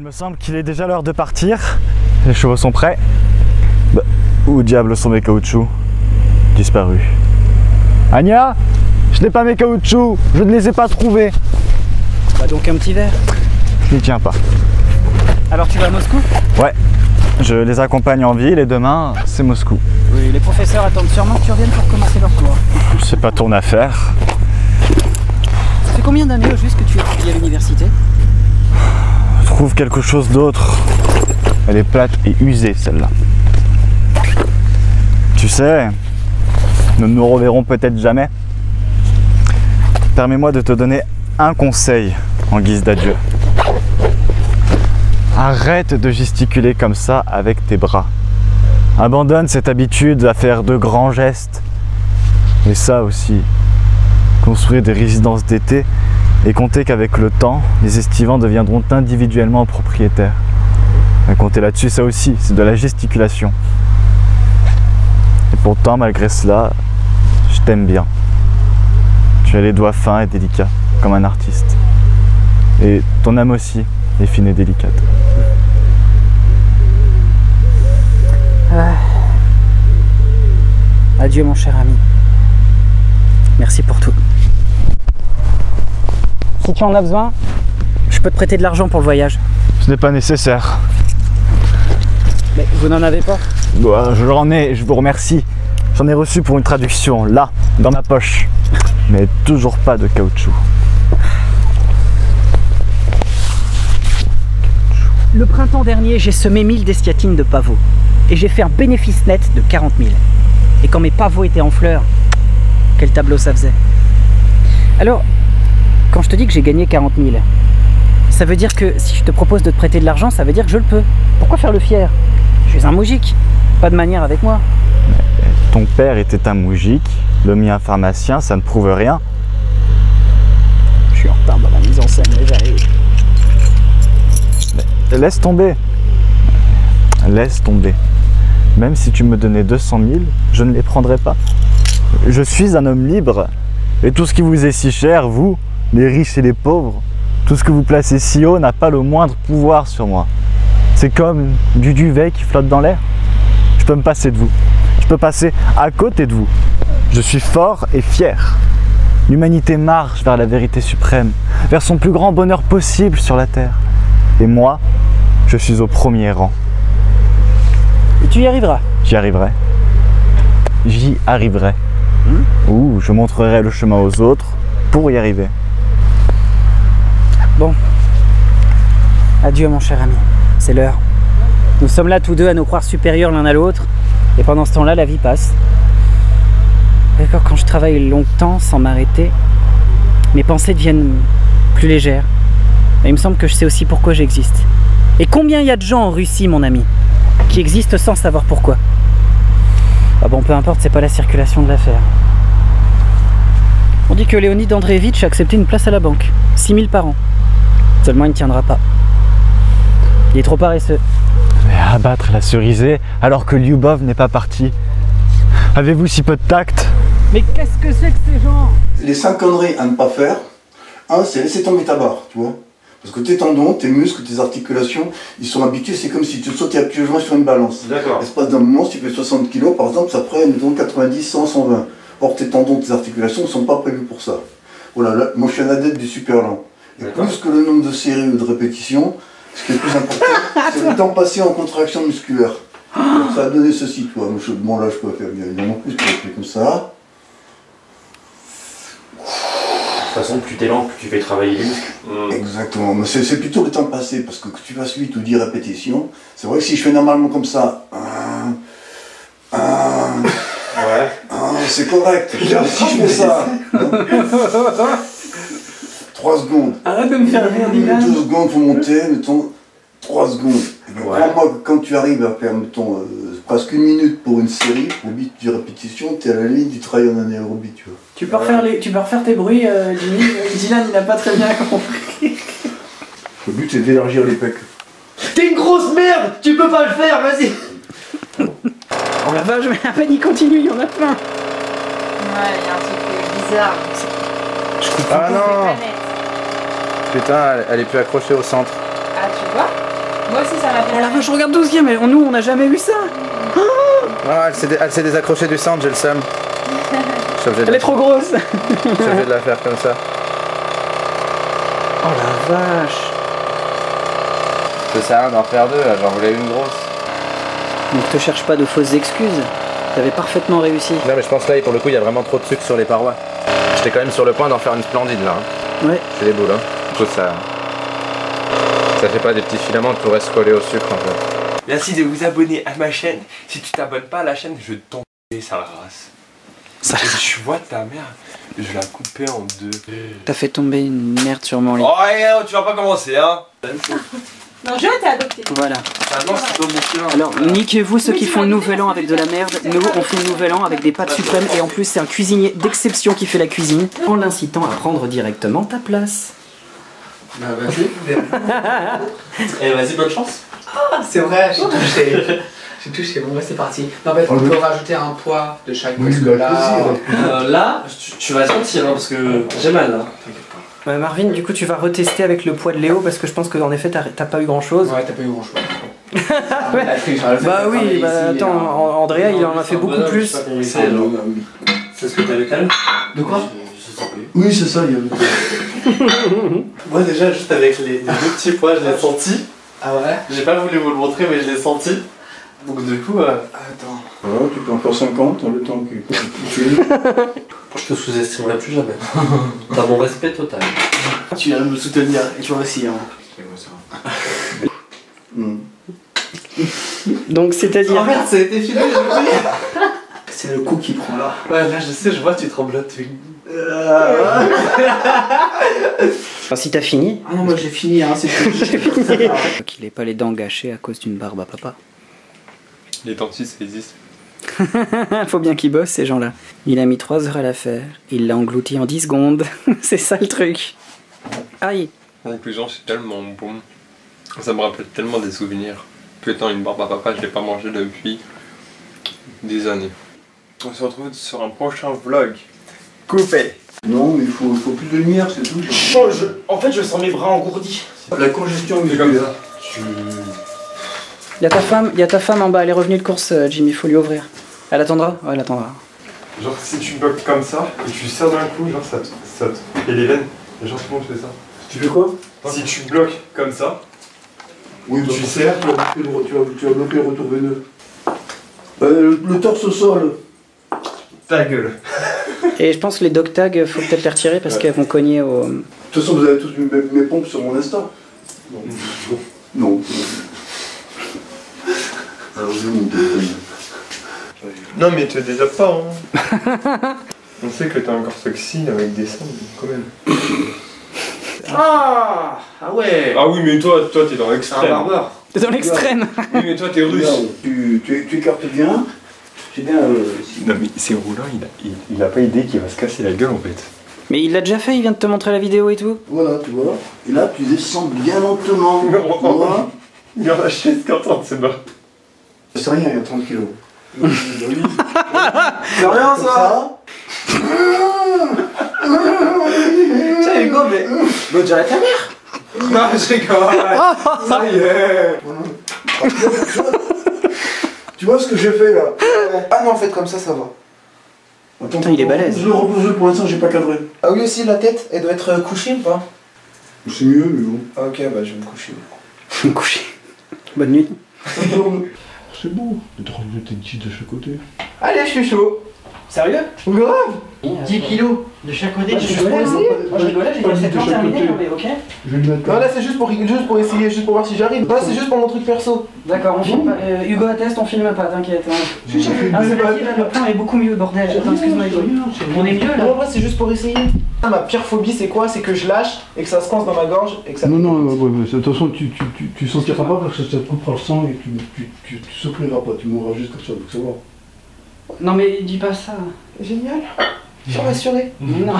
me semble qu'il est déjà l'heure de partir. Les chevaux sont prêts. Bah, où diable sont mes caoutchoucs? Disparus. Anya, je n'ai pas mes caoutchoucs, je ne les ai pas trouvés. Bah donc un petit verre. Je n'y tiens pas. Alors tu vas à Moscou? Ouais, je les accompagne en ville et demain, c'est Moscou. Oui, les professeurs attendent sûrement que tu reviennes pour commencer leur cours. C'est pas ton affaire. Ça fait combien d'années au juste que tu étudies à l'université? Trouve quelque chose d'autre. Elle est plate et usée celle-là. Tu sais, nous ne nous reverrons peut-être jamais. Permets-moi de te donner un conseil en guise d'adieu. Arrête de gesticuler comme ça avec tes bras. Abandonne cette habitude à faire de grands gestes. Et ça aussi, construire des résidences d'été et compter qu'avec le temps, les estivants deviendront individuellement propriétaires. À compter là-dessus, ça aussi, c'est de la gesticulation. Et pourtant, malgré cela, je t'aime bien. Tu as les doigts fins et délicats, comme un artiste. Et ton âme aussi est fine et délicate. Adieu mon cher ami. Merci pour tout. Si tu en as besoin, je peux te prêter de l'argent pour le voyage. Ce n'est pas nécessaire. Mais vous n'en avez pas? J'en ai, je vous remercie. J'en ai reçu pour une traduction, là, dans ma poche. Mais toujours pas de caoutchouc. Le printemps dernier, j'ai semé 1000 d'esquiatines de pavots. Et j'ai fait un bénéfice net de 40 000. Et quand mes pavots étaient en fleurs, quel tableau ça faisait. Alors, quand je te dis que j'ai gagné 40 000, ça veut dire que si je te propose de te prêter de l'argent, ça veut dire que je le peux. Pourquoi faire le fier? Je suis un moujik, pas de manière avec moi. Ton père était un moujik, le mien un pharmacien, ça ne prouve rien. Je suis en retard dans la mise en scène, mais j'arrive. Laisse tomber. Laisse tomber. Même si tu me donnais 200 000, je ne les prendrais pas. Je suis un homme libre. Et tout ce qui vous est si cher, vous, les riches et les pauvres, tout ce que vous placez si haut n'a pas le moindre pouvoir sur moi. C'est comme du duvet qui flotte dans l'air. Je peux me passer de vous. Je peux passer à côté de vous. Je suis fort et fier. L'humanité marche vers la vérité suprême, vers son plus grand bonheur possible sur la terre. Et moi, je suis au premier rang. Et tu y arriveras? J'y arriverai. J'y arriverai. Ou je montrerai le chemin aux autres pour y arriver. Bon. Adieu mon cher ami. C'est l'heure. Nous sommes là tous deux à nous croire supérieurs l'un à l'autre. Et pendant ce temps-là, la vie passe. D'accord, quand je travaille longtemps sans m'arrêter, mes pensées deviennent plus légères. Et il me semble que je sais aussi pourquoi j'existe. Et combien il y a de gens en Russie, mon ami, qui existent sans savoir pourquoi. Ah bon, peu importe, c'est pas la circulation de l'affaire. On dit que Léonid Andreevitch a accepté une place à la banque. 6 000 par an. Seulement, il ne tiendra pas. Il est trop paresseux. Mais abattre la cerisée alors que Lyubov n'est pas parti. Avez-vous si peu de tact? Mais qu'est-ce que c'est que ces gens? Les 5 conneries à ne pas faire, un, c'est laisser tomber ta barre, tu vois. Parce que tes tendons, tes muscles, tes articulations, ils sont habitués, c'est comme si tu sautais à pieds joints sur une balance. D'accord. L'espace d'un moment, si tu fais 60 kg, par exemple, ça ferait, mettons, 90, 100, 120. Or, tes tendons, tes articulations ne sont pas prévus pour ça. Voilà, là, moi je suis un adepte du super lent. Et plus que le nombre de séries ou de répétitions, ce qui est le plus important, c'est le temps passé en contraction musculaire. Donc, ça a donné ceci, tu vois. Bon, là, je peux faire bien évidemment plus, je peux faire comme ça. De toute façon, plus t'es lent, plus tu fais travailler les muscles. Exactement, mais c'est plutôt le temps passé, parce que tu fasses 8 ou 10 répétitions, c'est vrai que si je fais normalement comme ça, Ouais. c'est correct. Si je fais ça, 3 secondes. Arrête de me faire rire, Dylan. 2 secondes pour monter, mettons 3 secondes. Et bien, crois-moi, quand tu arrives à faire, mettons, presque 1 minute pour une série, pour 8 répétitions, tu es à la limite du travail en anaérobie, tu vois. Tu peux refaire tes bruits, Jimmy. Dylan, il n'a pas très bien compris. Le but, c'est d'élargir les pecs. T'es une grosse merde. Tu peux pas le faire, vas-y. Oh la vache, mais à peine il continue, il y en a plein. Ouais, il y a un truc bizarre. Ah non! Putain, elle est plus accrochée au centre. Ah, tu vois? Oh la vache, regarde 12e, mais nous on n'a jamais eu ça. Ah, elle s'est désaccrochée du centre, j'ai le seum. Elle est trop grosse. Je suis obligé de la faire comme ça. Oh la vache. Ça sert à rien d'en faire deux, là, j'en voulais une grosse. Donc te cherche pas de fausses excuses. T'avais parfaitement réussi. Non mais je pense là, pour le coup, il y a vraiment trop de sucre sur les parois. J'étais quand même sur le point d'en faire une splendide là. Ouais. C'est des boules, hein. Du coup, ça fait pas des petits filaments, tout reste collé au sucre en fait. Merci de vous abonner à ma chaîne. Si tu t'abonnes pas à la chaîne, je vais t'envoyer sa race. Je vois ta mère, je vais la couper en deux. T'as fait tomber une merde sur mon lit. Oh, tu vas pas commencer, hein. Non, je t'ai adopté. Voilà. Ah non, c'est pas mon chemin. Alors, niquez-vous ceux qui font le nouvel an avec de la merde. Nous, on fait le nouvel an avec des pâtes suprêmes. Et en plus, c'est un cuisinier d'exception qui fait la cuisine. En l'incitant à prendre directement ta place. Bah vas-y. Eh, vas-y, bonne chance. Ah, c'est vrai, j'ai touché. J'ai touché, bon bah c'est parti. Non, mais on peut rajouter un poids de chaque parce que là... Là, tu vas sentir, hein, parce que j'ai mal là. Marvin, du coup, tu vas retester avec le poids de Léo parce que je pense qu'en effet, t'as pas eu grand chose. Ouais, t'as pas eu grand chose. Bah oui, bah attends, Andrea, il en a fait beaucoup plus. C'est ce que t'as le calme. De quoi? Oui, c'est ça, il y a Moi, déjà, juste avec les deux petits poids, je l'ai senti. Ah ouais? J'ai pas voulu vous le montrer, mais je l'ai senti. Donc, du coup. Attends. Voilà, tu peux en faire 50 en le temps que tu es. Je te sous-estimerai plus jamais. T'as mon respect total. Tu viens de me soutenir, et toi aussi, hein. Donc, c'est-à-dire. Oh merde, ça a été filmé, j'ai oublié. C'est le coup qui prend là. Ouais, là, je sais, je vois, tu tremblotes. Si t'as fini. Ah non, moi j'ai fini, hein, c'est tout. Qu'il ait pas les dents gâchées à cause d'une barbe à papa. Les dentistes, ça existe. Faut bien qu'ils bossent, ces gens-là. Il a mis 3 heures à la faire. Il l'a englouti en 10 secondes. C'est ça le truc. Aïe. En conclusion, c'est tellement bon. Ça me rappelle tellement des souvenirs. Que étant une barbe à papa, je l'ai pas mangé depuis des années. On se retrouve sur un prochain vlog. Coupé. Non, mais il faut plus de lumière, c'est tout. En fait, je sens mes bras engourdis. La congestion C'est comme musculaire. ça. Il y a ta femme en bas, elle est revenue de course, Jimmy, faut lui ouvrir. Elle attendra? Ouais, elle attendra. Genre, si tu bloques comme ça et tu serres d'un coup, genre ça te fait les veines. Et genre, tout le monde fait ça. Tu fais quoi? Si tu bloques comme ça, Oui, tu serres. tu vas bloquer le retour veineux. Le torse au sol. Ta gueule. Et je pense que les dog tags, faut peut-être les retirer parce qu'elles vont cogner au... De toute façon, vous avez tous mes pompes sur mon Insta. Non. Alors, je mon téléphone. Non, mais tu es déjà pas, hein. On sait que t'es encore sexy avec des seins, quand même. Ah ouais. Ah oui, mais toi t'es dans C'est un l'extrême. barbeur. T'es dans l'extrême. Oui, mais toi t'es russe. Regarde, tu écartes bien. C'est bien. Non, mais c'est roulant, il a pas idée qu'il va se casser la gueule en fait. Mais il l'a déjà fait, il vient de te montrer la vidéo et tout. Voilà, tu vois. Et là, tu descends bien lentement. Voilà. Il en a chaise quand c'est bas. C'est rien, il y a 30 kilos. C'est rien ça. Tiens Hugo, mais... Bon, dirait ta mère. Non, je rigole. Ça y est. Tu vois ce que j'ai fait là? Ah non, faites comme ça va. Attends, Putain, il est balèze. Je le repose pour l'instant, j'ai pas cadré. Ah oui aussi, la tête, elle doit être couchée ou pas? C'est mieux, mais bon. Ah, ok, bah je vais me coucher. Me coucher. Bonne nuit. C'est bon. De relever tes tiges de chaque côté. Allez, je suis chaud. Sérieux? Grave. 10 kilos de chaque côté. Moi je rigolais, j'ai dit c'est plan terminé, mais ok. Je vais le mettre. Non, là c'est juste pour essayer, juste pour voir si j'arrive. Là c'est juste pour mon truc perso. D'accord, on filme pas. Hugo atteste, on filme pas, t'inquiète. Hein. Ah, c'est parti, là, le plan est beaucoup mieux, bordel. Attends, excuse-moi, Hugo. On est mieux là? Non, en vrai c'est juste pour essayer. Ah, ma pire phobie c'est quoi? C'est que je lâche et que ça se coince dans ma gorge et que ça... Non, mais de toute façon, tu sentiras pas parce que ça te coupera le sang et tu souffriras pas, tu mourras juste comme ça, faut savoir. Non mais dis pas ça. Génial. Je suis rassuré. Non.